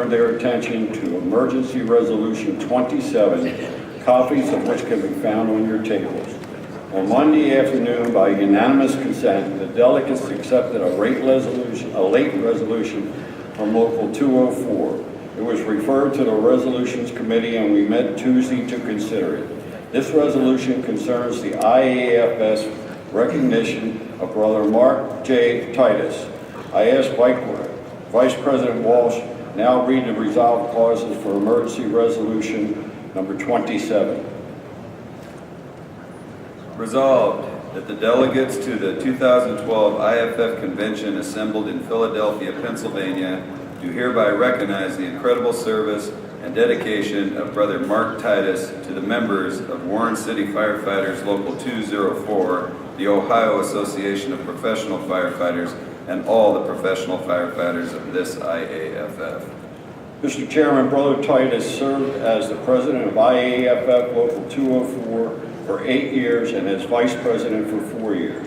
their attention to Emergency Resolution 27, copies of which can be found on your tables. On Monday afternoon, by unanimous consent, the delegates accepted a late resolution from Local 204. It was referred to the Resolutions Committee and we met Tuesday to consider it. This resolution concerns the IAFF recognition of Brother Marc Titus. I ask Vice President Walsh now read the resolved clauses for Emergency Resolution number 27. Resolved that the delegates to the 2012 IAFF Convention assembled in Philadelphia, Pennsylvania, do hereby recognize the incredible service and dedication of Brother Marc Titus to the members of Warren City Firefighters Local 204, the Ohio Association of Professional Firefighters, and all the professional firefighters of this IAFF. Mr. Chairman, Brother Titus served as the president of IAFF Local 204 for 8 years and as vice president for 4 years.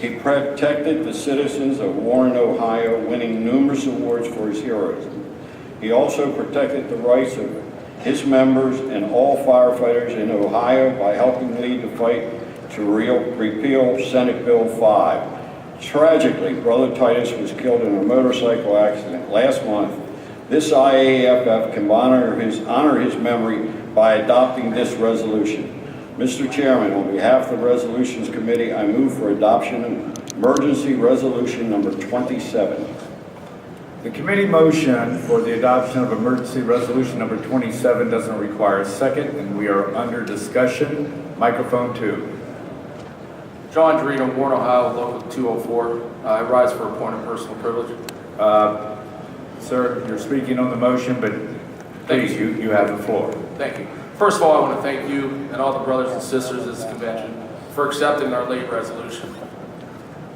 He protected the citizens of Warren, Ohio, winning numerous awards for his heroism. He also protected the rights of his members and all firefighters in Ohio by helping lead the fight to repeal Senate Bill 5. Tragically, Brother Titus was killed in a motorcycle accident last month. This IAFF can honor his memory by adopting this resolution. Mr. Chairman, on behalf of the Resolutions Committee, I move for adoption of Emergency Resolution number 27. The committee motion for the adoption of Emergency Resolution number 27 doesn't require a second, and we are under discussion. Microphone 2. John Dorito, Warren, Ohio, Local 204. I rise for a point of personal privilege. Sir, you're speaking on the motion, but please, you have the floor. Thank you. First of all, I want to thank you and all the brothers and sisters of this convention for accepting our late resolution.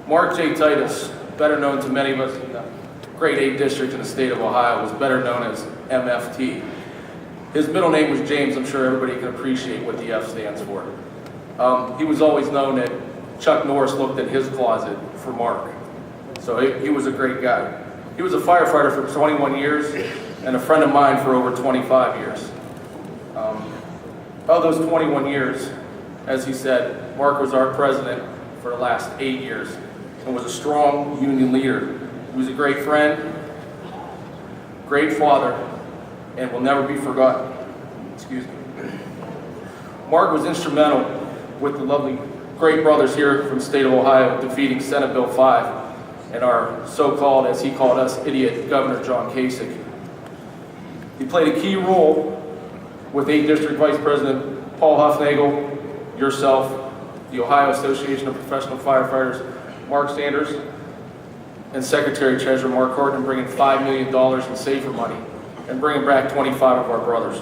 Marc J. Titus, better known to many of us in the Grade 8 district in the state of Ohio, was better known as MFT. His middle name was James. I'm sure everybody can appreciate what the F stands for. He was always known that Chuck Norris looked at his closet for Marc. So he was a great guy. He was a firefighter for 21 years and a friend of mine for over 25 years. Of those 21 years, as he said, Marc was our president for the last 8 years and was a strong union leader. He was a great friend, great father, and will never be forgotten. Excuse me. Marc was instrumental with the lovely great brothers here from the state of Ohio defeating Senate Bill 5 and our so-called, as he called us, idiot Governor John Kasich. He played a key role with 8th District Vice President Paul Huffnagel, yourself, the Ohio Association of Professional Firefighters, Mark Sanders, and Secretary Treasurer Mark Horton, bringing $5 million in SAFER money and bringing back 25 of our brothers.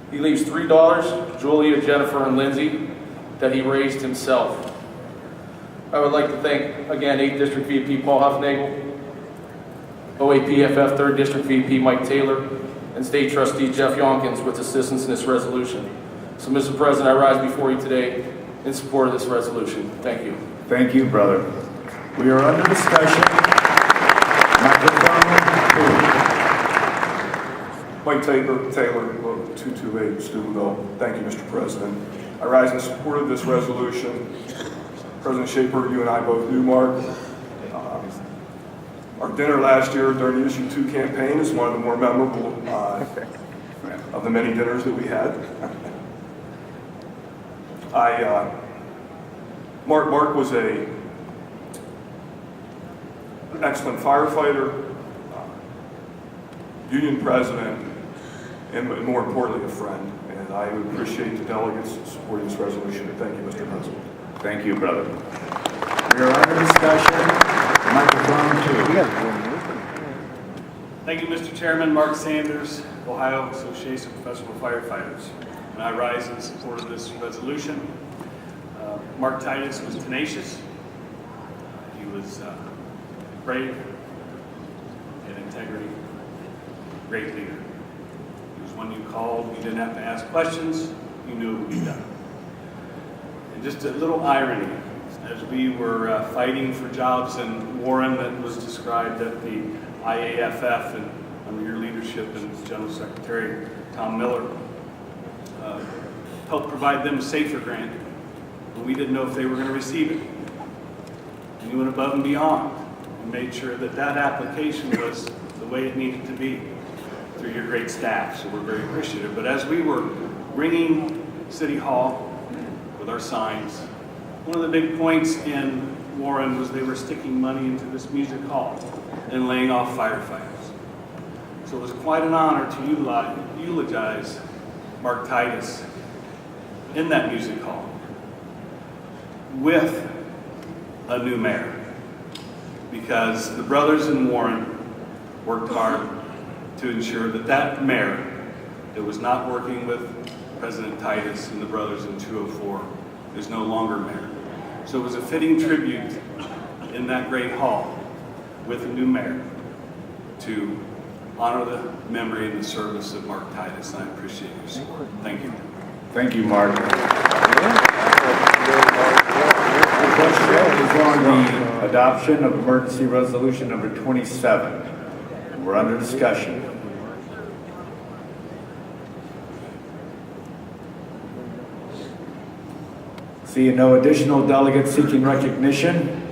He leaves 3 daughters, Julia, Jennifer, and Lindsay, that he raised himself. I would like to thank, again, 8th District VP Paul Huffnagel, OAPFF 3rd District VP Mike Taylor, and State Trustee Jeff Yonkins with assistance in this resolution. So, Mr. President, I rise before you today in support of this resolution. Thank you. Thank you, brother. We are under discussion. Microphone 2. Mike Taylor, Local 228, Steubenville. Thank you, Mr. President. I rise in support of this resolution. President Shaper, you and I both knew Marc. Our dinner last year during the Issue 2 campaign is one of the more memorable of the many dinners that we had. Marc was an excellent firefighter, union president, and more importantly, a friend. And I would appreciate the delegates supporting this resolution. Thank you, Mr. President. Thank you, brother. We are under discussion. Microphone 2. Thank you, Mr. Chairman. Mark Sanders, Ohio Association of Professional Firefighters. And I rise in support of this resolution. Marc Titus was tenacious. He was brave and integrity. Great leader. He was one you called. You didn't have to ask questions. You knew it would be done. And just a little irony, as we were fighting for jobs in Warren that was described at the IAFF and under your leadership, General Secretary Tom Miller, helped provide them a SAFER grant, but we didn't know if they were going to receive it. And you went above and beyond and made sure that that application was the way it needed to be through your great staff, so we're very appreciative. But as we were ringing City Hall with our signs, one of the big points in Warren was they were sticking money into this music hall and laying off firefighters. So it was quite an honor to eulogize Marc Titus in that music hall with a new mayor, because the brothers in Warren worked hard to ensure that that mayor that was not working with President Titus and the brothers in 204 is no longer mayor. So it was a fitting tribute in that great hall with a new mayor to honor the memory and the service of Marc Titus. I appreciate your support. Thank you. Thank you, Mark. The question is on the adoption of emergency resolution number 27. We're under discussion. Seeing no additional delegates seeking recognition,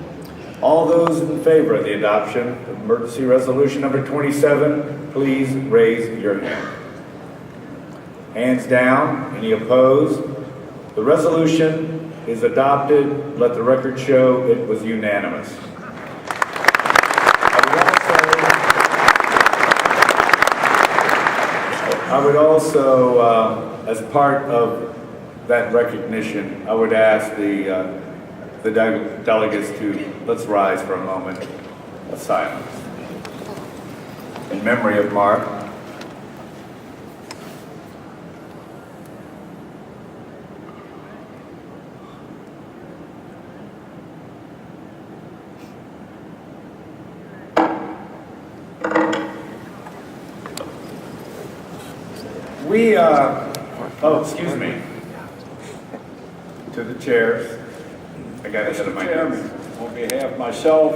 all those in favor of the adoption of emergency resolution number 27, please raise your hand. Hands down. Any opposed? The resolution is adopted. Let the record show it was unanimous. I would also, as part of that recognition, I would ask the delegates to, let's rise for a moment of silence in memory of Mark. Excuse me. To the chairs. I got ahead of my Mr. Chairman, on behalf of myself